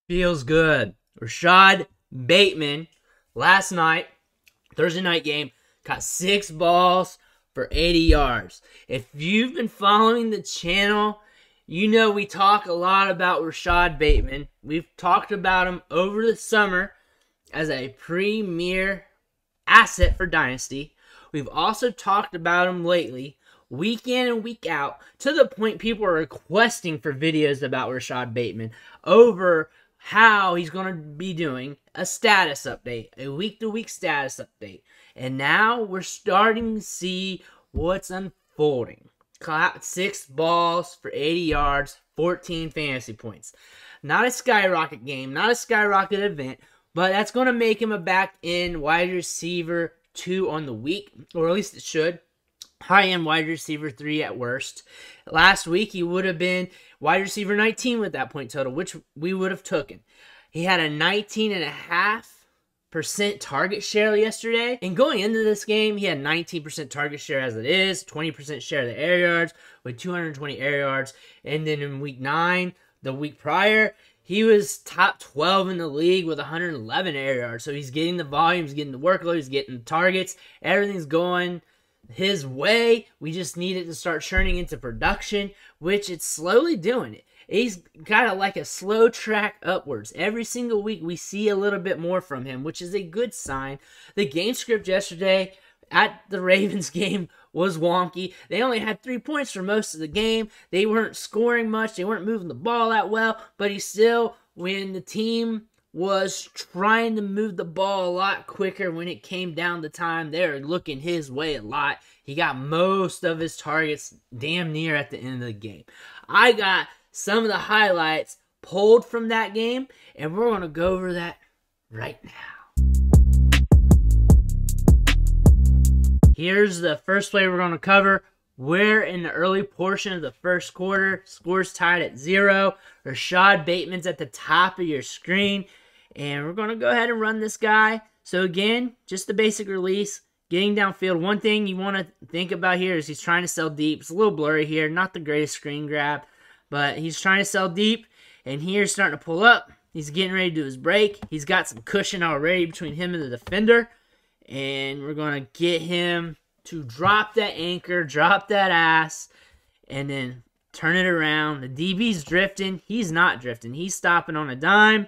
Feels good. Rashod Bateman, last night, Thursday night game, got 6 balls for 80 yards. If you've been following the channel, you know we talk a lot about Rashod Bateman. We've talked about him over the summer as a premier asset for Dynasty. We've also talked about him lately, week in and week out, to the point people are requesting for videos about Rashod Bateman over how he's going to be doing a status update, a week-to-week status update. And now we're starting to see what's unfolding. Caught 6 balls for 80 yards, 14 fantasy points. Not a skyrocket game, not a skyrocket event, but that's going to make him a back-end wide receiver 2 on the week, or at least it should. High-end wide receiver 3 at worst. Last week, he would have been wide receiver 19 with that point total, which we would have taken. He had a 19.5% target share yesterday. And going into this game, he had 19% target share as it is, 20% share of the air yards with 220 air yards. And then in week 9, the week prior, he was top 12 in the league with 111 air yards. So he's getting the volume, he's getting the workload, he's getting the targets. Everything's going his way. We just need it to start churning into production, which it's slowly doing it. He's got like a slow track upwards. Every single week we see a little bit more from him, which is a good sign. The game script yesterday at the Ravens game was wonky. They only had 3 points for most of the game. They weren't scoring much. They weren't moving the ball that well, but he still, when the team was trying to move the ball a lot quicker when it came down to time, they were looking his way a lot. He got most of his targets damn near at the end of the game. I got some of the highlights pulled from that game, and we're going to go over that right now. Here's the first play we're going to cover. We're in the early portion of the first quarter. Score's tied at 0. Rashod Bateman's at the top of your screen. And we're going to go ahead and run this guy. So again, just the basic release. Getting downfield. One thing you want to think about here is he's trying to sell deep. It's a little blurry here. Not the greatest screen grab. But he's trying to sell deep. And here's starting to pull up. He's getting ready to do his break. He's got some cushion already between him and the defender. And we're going to get him to drop that anchor, drop that ass, and then turn it around. The DB's drifting. He's not drifting. He's stopping on a dime,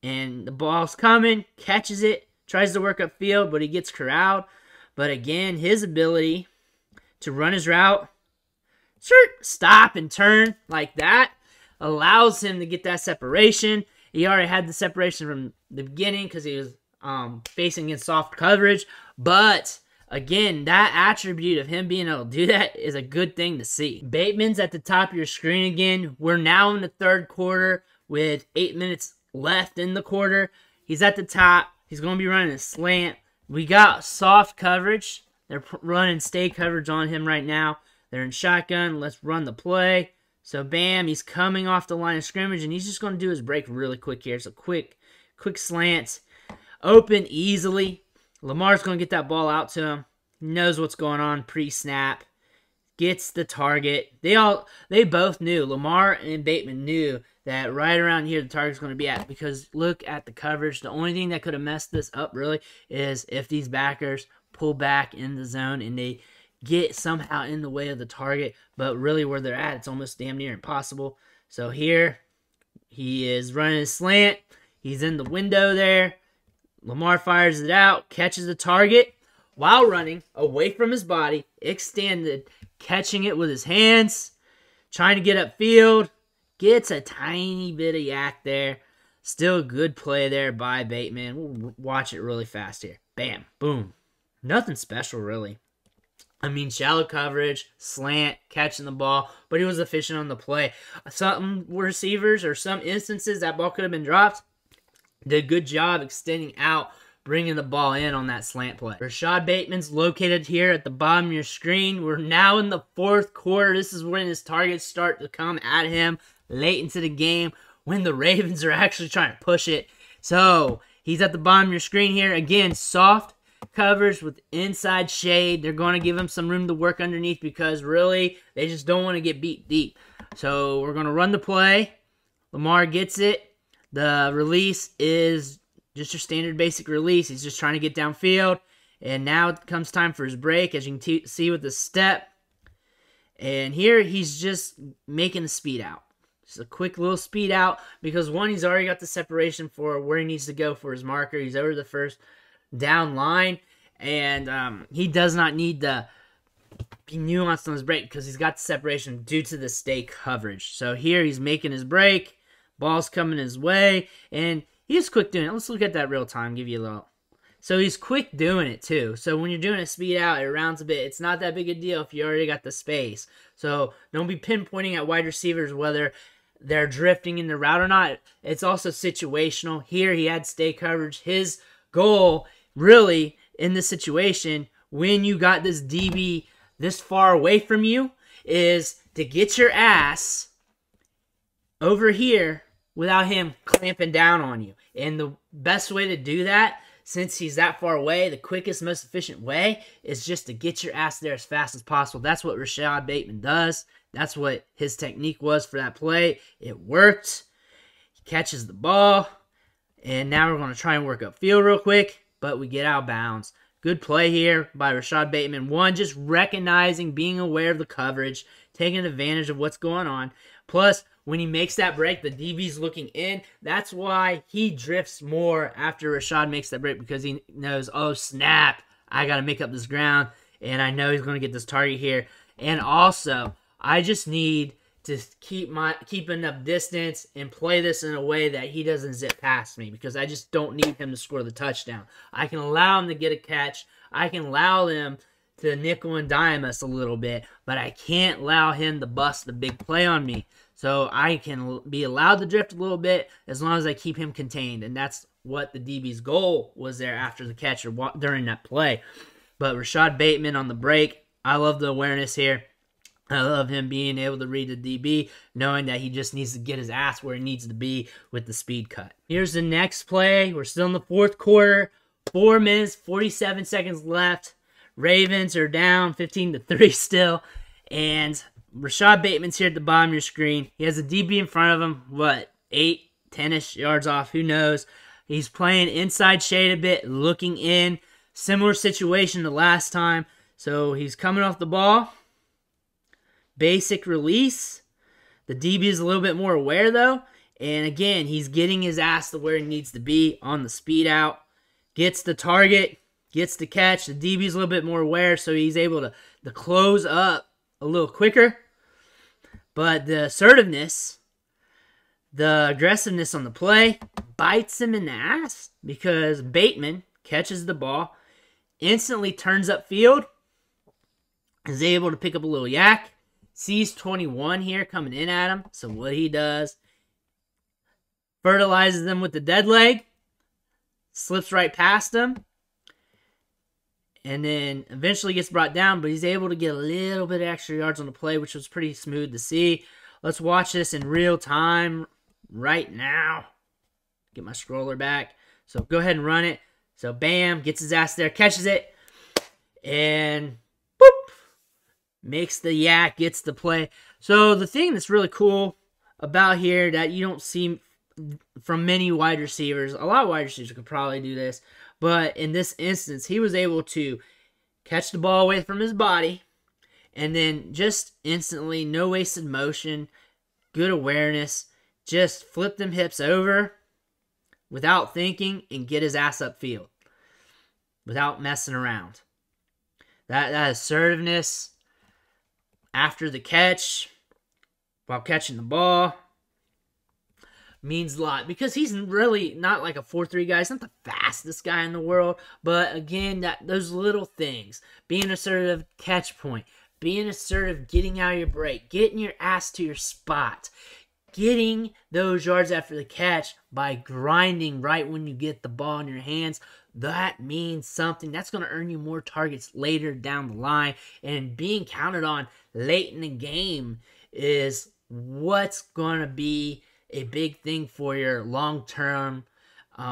and the ball's coming, catches it, tries to work upfield, but he gets corralled. But again, his ability to run his route, stop and turn like that, allows him to get that separation. He already had the separation from the beginning because he was facing against soft coverage, but again, that attribute of him being able to do that is a good thing to see. Bateman's at the top of your screen again. We're now in the third quarter with 8 minutes left in the quarter. He's at the top. He's going to be running a slant. We got soft coverage. They're running stay coverage on him right now. They're in shotgun. Let's run the play. So, bam, he's coming off the line of scrimmage, and he's just going to do his break really quick here. It's a quick slants. Open easily. Lamar's going to get that ball out to him. He knows what's going on pre-snap. Gets the target. They both knew. Lamar and Bateman knew that right around here the target's going to be at, because look at the coverage. The only thing that could have messed this up really is if these backers pull back in the zone and they get somehow in the way of the target. But really where they're at, it's almost damn near impossible. So here he is running a slant. He's in the window there. Lamar fires it out, catches the target while running away from his body, extended, catching it with his hands, trying to get upfield, gets a tiny bit of yak there. Still a good play there by Bateman. We'll watch it really fast here. Bam, boom. Nothing special, really. I mean, shallow coverage, slant, catching the ball, but he was efficient on the play. Some receivers or some instances that ball could have been dropped. Did a good job extending out, bringing the ball in on that slant play. Rashod Bateman's located here at the bottom of your screen. We're now in the fourth quarter. This is when his targets start to come at him late into the game when the Ravens are actually trying to push it. So he's at the bottom of your screen here. Again, soft coverage with inside shade. They're going to give him some room to work underneath because really they just don't want to get beat deep. So we're going to run the play. Lamar gets it. The release is just your standard basic release. He's just trying to get downfield. And now it comes time for his break, as you can see with the step. And here he's just making a speed out. Just a quick little speed out because, one, he's already got the separation for where he needs to go for his marker. He's over the first down line. And he does not need to be nuanced on his break because he's got the separation due to the stay coverage. So here he's making his break. Ball's coming his way. And he's quick doing it. Let's look at that real time, give you a little. So he's quick doing it too. So when you're doing a speed out, it rounds a bit. It's not that big a deal if you already got the space. So don't be pinpointing at wide receivers whether they're drifting in the route or not. It's also situational. Here he had stay coverage. His goal really in this situation, when you got this DB this far away from you, is to get your ass over here without him clamping down on you. And the best way to do that, since he's that far away, the quickest, most efficient way is just to get your ass there as fast as possible. That's what Rashod Bateman does. That's what his technique was for that play. It worked. He catches the ball. And now we're going to try and work upfield real quick, but we get out of bounds. Good play here by Rashod Bateman. One, just recognizing, being aware of the coverage, taking advantage of what's going on. Plus, when he makes that break, the DB's looking in. That's why he drifts more after Rashod makes that break, because he knows, oh, snap, I got to make up this ground, and I know he's going to get this target here. And also, I just need to keep enough distance and play this in a way that he doesn't zip past me, because I just don't need him to score the touchdown. I can allow him to get a catch. I can allow him to nickel and dime us a little bit, but I can't allow him to bust the big play on me. So I can be allowed to drift a little bit as long as I keep him contained, and that's what the DB's goal was there after the catch or during that play. But Rashod Bateman on the break, I love the awareness here. I love him being able to read the DB, knowing that he just needs to get his ass where he needs to be with the speed cut. Here's the next play. We're still in the fourth quarter. 4 minutes, 47 seconds left. Ravens are down 15-3 still. And Rashod Bateman's here at the bottom of your screen. He has a DB in front of him. What, 8, 10-ish yards off? Who knows? He's playing inside shade a bit, looking in. Similar situation to last time. So he's coming off the ball. Basic release. The DB is a little bit more aware, though. And again, he's getting his ass to where he needs to be on the speed out. Gets the target. Gets the catch. The DB is a little bit more aware, so he's able to close up a little quicker. But the assertiveness, the aggressiveness on the play bites him in the ass, because Bateman catches the ball, instantly turns upfield, is able to pick up a little yak. Sees 21 here coming in at him. So what he does, fertilizes them with the dead leg, slips right past him, and then eventually gets brought down, but he's able to get a little bit of extra yards on the play, which was pretty smooth to see. Let's watch this in real time right now. Get my scroller back. So go ahead and run it. So bam, gets his ass there, catches it, and boop. Makes the yak, gets the play. So the thing that's really cool about here that you don't see from many wide receivers, a lot of wide receivers could probably do this, but in this instance, he was able to catch the ball away from his body, and then just instantly, no wasted motion, good awareness, just flip them hips over without thinking and get his ass upfield without messing around. That assertiveness after the catch, while catching the ball, means a lot, because he's really not like a 4.3 guy. He's not the fastest guy in the world, but again, those little things, being assertive catch point, being assertive getting out of your break, getting your ass to your spot, getting those yards after the catch by grinding right when you get the ball in your hands, that means something. That's going to earn you more targets later down the line, and being counted on late in the game is what's going to be a big thing for your long-term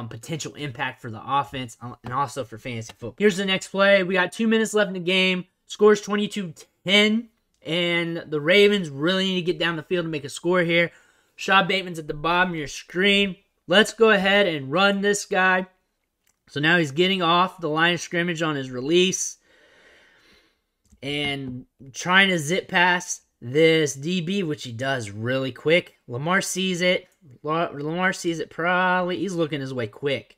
potential impact for the offense and also for fantasy football. Here's the next play. We got 2 minutes left in the game. Score's 22-10, and the Ravens really need to get down the field to make a score here. Rashod Bateman's at the bottom of your screen. let's go ahead and run this guy. So now he's getting off the line of scrimmage on his release and trying to zip past this DB, which he does really quick. Lamar sees it. Lamar sees it probably. He's looking his way quick.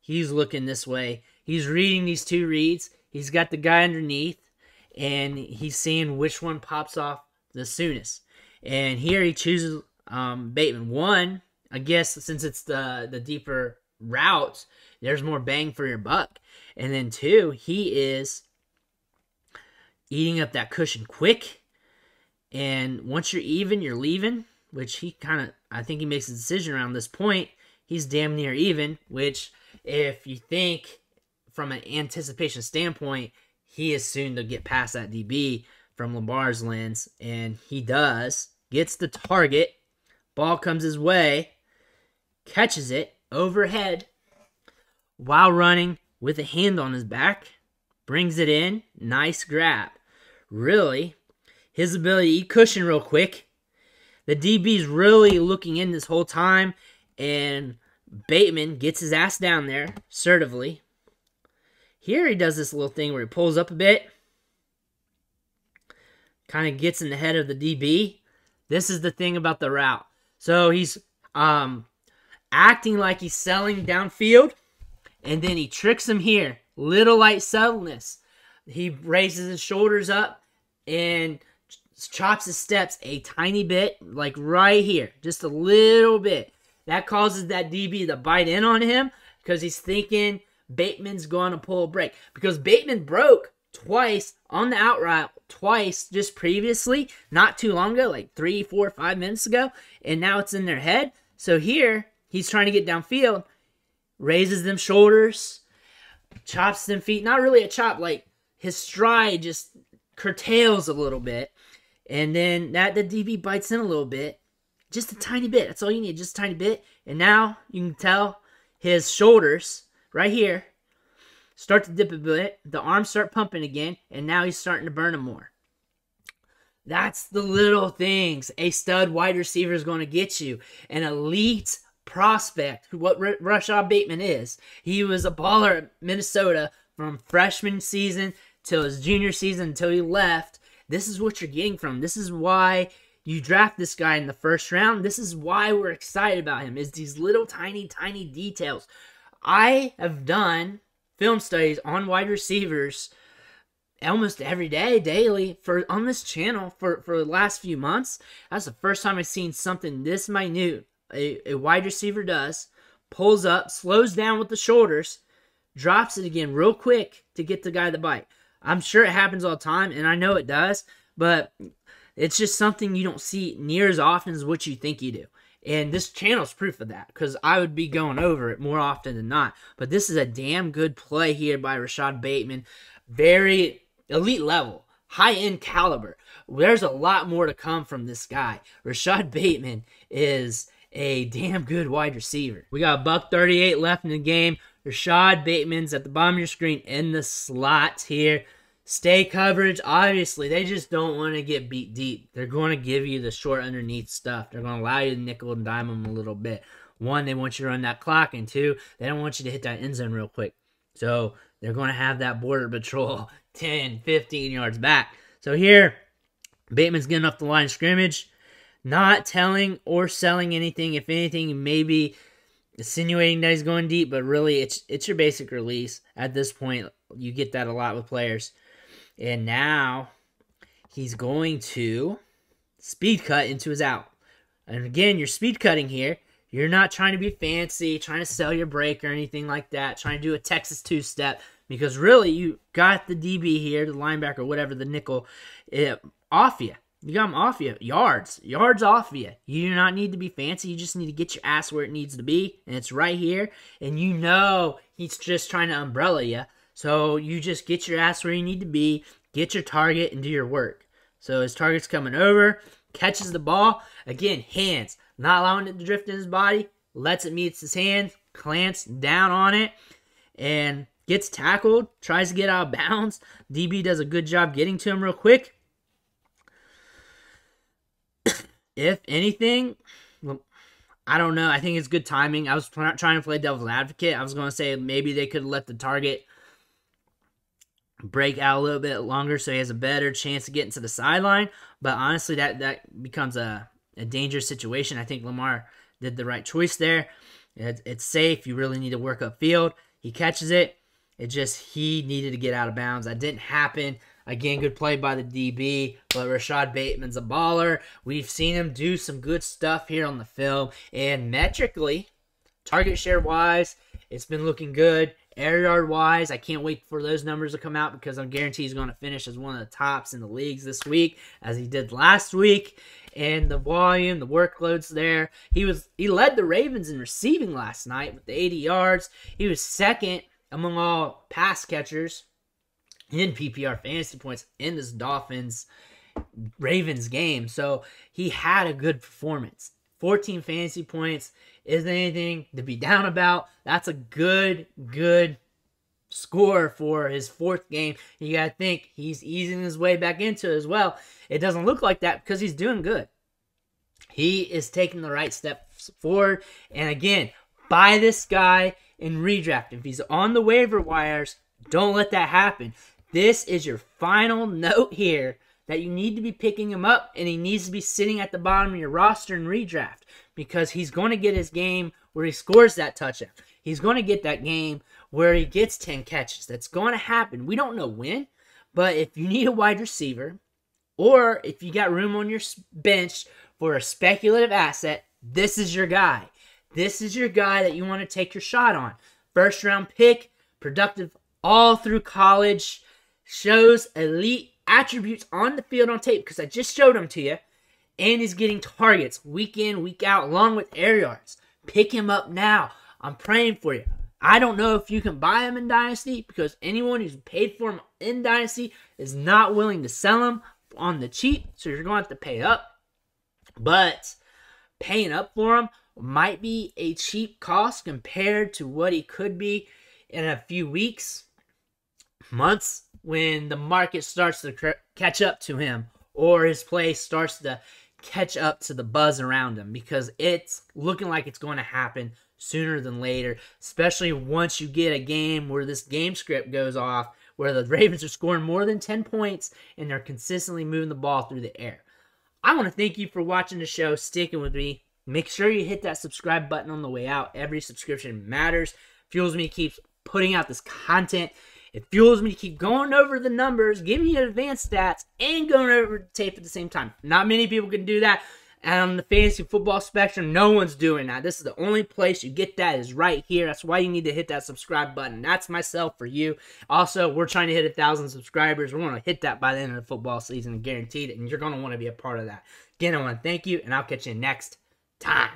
He's looking this way. He's reading these two reads. He's got the guy underneath, and he's seeing which one pops off the soonest. And here he chooses Bateman. One, I guess since it's the deeper route, there's more bang for your buck. And then two, he is eating up that cushion quick. And once you're even, you're leaving, which he kind of, I think he makes a decision around this point. He's damn near even, which if you think from an anticipation standpoint, he is soon to get past that DB from Lamar's lens, and he does. Gets the target. Ball comes his way. Catches it overhead while running with a hand on his back. Brings it in. Nice grab. Really, his ability to eat cushion real quick. The DB's really looking in this whole time, and Bateman gets his ass down there assertively. Here he does this little thing where he pulls up a bit. Kind of gets in the head of the DB. This is the thing about the route. So he's acting like he's selling downfield, and then he tricks him here. Little light subtleness. He raises his shoulders up and chops his steps a tiny bit, like right here. Just a little bit. That causes that DB to bite in on him because he's thinking Bateman's going to pull a break. Because Bateman broke twice on the out route, twice just previously, not too long ago, like 3, 4, 5 minutes ago, and now it's in their head. So here, he's trying to get downfield, raises them shoulders, chops them feet. Not really a chop, like his stride just curtails a little bit, and then the DB bites in a little bit. Just a tiny bit. That's all you need, just a tiny bit. And now you can tell his shoulders right here start to dip a bit. The arms start pumping again, and now he's starting to burn them more. That's the little things a stud wide receiver is going to get you. An elite prospect, what Rashod Bateman is. He was a baller at Minnesota from freshman season till his junior season until he left. This is what you're getting from him. This is why you draft this guy in the first round. This is why we're excited about him, is these little tiny details. I have done film studies on wide receivers almost every day, daily, on this channel for the last few months. That's the first time I've seen something this minute. A wide receiver does, pulls up, slows down with the shoulders, drops it again real quick to get the guy to bite. I'm sure it happens all the time, and I know it does, but it's just something you don't see near as often as what you think you do. And this channel's proof of that, because I would be going over it more often than not. But this is a damn good play here by Rashod Bateman. Very elite level, high-end caliber. There's a lot more to come from this guy. Rashod Bateman is a damn good wide receiver. We got $1:38 left in the game. Rashod Bateman's at the bottom of your screen in the slots here. Stay coverage. Obviously, they just don't want to get beat deep. They're going to give you the short underneath stuff. They're going to allow you to nickel and dime them a little bit. One, they want you to run that clock, and two, they don't want you to hit that end zone real quick. So they're going to have that border patrol 10, 15 yards back. So here, Bateman's getting off the line of scrimmage, not telling or selling anything. If anything, maybe insinuating that he's going deep, but really it's your basic release. At this point, you get that a lot with players. And now he's going to speed cut into his out. And again, you're speed cutting here. You're not trying to be fancy, trying to sell your break or anything like that, trying to do a Texas two-step, because really you got the DB here, the linebacker, whatever, the nickel, off you. You got him off you. Yards off you. You do not need to be fancy. You just need to get your ass where it needs to be, and it's right here. And you know he's just trying to umbrella you. So you just get your ass where you need to be, get your target, and do your work. So his target's coming over, catches the ball. Again, hands. Not allowing it to drift in his body. Lets it meet his hands, clamps down on it, and gets tackled. Tries to get out of bounds. DB does a good job getting to him real quick. If anything, I don't know. I think it's good timing. I was trying to play devil's advocate. I was going to say maybe they could let the target break out a little bit longer so he has a better chance of getting to the sideline. But honestly, that becomes a dangerous situation. I think Lamar did the right choice there. It's safe. You really need to work upfield. He catches it. He needed to get out of bounds. That didn't happen. Again, good play by the DB, but Rashod Bateman's a baller. We've seen him do some good stuff here on the film, and metrically, target share-wise, it's been looking good. Air yard-wise, I can't wait for those numbers to come out because I'm guaranteed he's going to finish as one of the tops in the leagues this week, as he did last week. And the volume, the workload's there. He led the Ravens in receiving last night with the 80 yards. He was second among all pass catchers in PPR fantasy points in this Dolphins-Ravens game. So he had a good performance. 14 fantasy points isn't anything to be down about. That's a good score for his fourth game. You got to think he's easing his way back into it as well. It doesn't look like that because he's doing good. He is taking the right steps forward. And again, buy this guy in redraft. If he's on the waiver wires, don't let that happen. This is your final note here that you need to be picking him up, and he needs to be sitting at the bottom of your roster in redraft because he's going to get his game where he scores that touchdown. He's going to get that game where he gets 10 catches. That's going to happen. We don't know when, but if you need a wide receiver or if you got room on your bench for a speculative asset, this is your guy. This is your guy that you want to take your shot on. First round pick, productive all through college, shows elite attributes on the field on tape because I just showed them to you, and he's getting targets week in, week out, along with air yards. Pick him up now. I'm praying for you. I don't know if you can buy him in Dynasty because anyone who's paid for him in Dynasty is not willing to sell him on the cheap, so you're going to have to pay up. But paying up for him might be a cheap cost compared to what he could be in a few weeks, months, when the market starts to catch up to him or his play starts to catch up to the buzz around him, because it's looking like it's going to happen sooner than later, especially once you get a game where this game script goes off, where the Ravens are scoring more than 10 points and they're consistently moving the ball through the air. I want to thank you for watching the show, sticking with me. Make sure you hit that subscribe button on the way out. Every subscription matters. Fuels me to keep putting out this content. It fuels me to keep going over the numbers, giving you advanced stats, and going over the tape at the same time. Not many people can do that. And on the fantasy football spectrum, no one's doing that. This is the only place you get that is right here. That's why you need to hit that subscribe button. That's myself for you. Also, we're trying to hit 1,000 subscribers. We're going to hit that by the end of the football season, guaranteed. And you're going to want to be a part of that. Again, I want to thank you, and I'll catch you next time.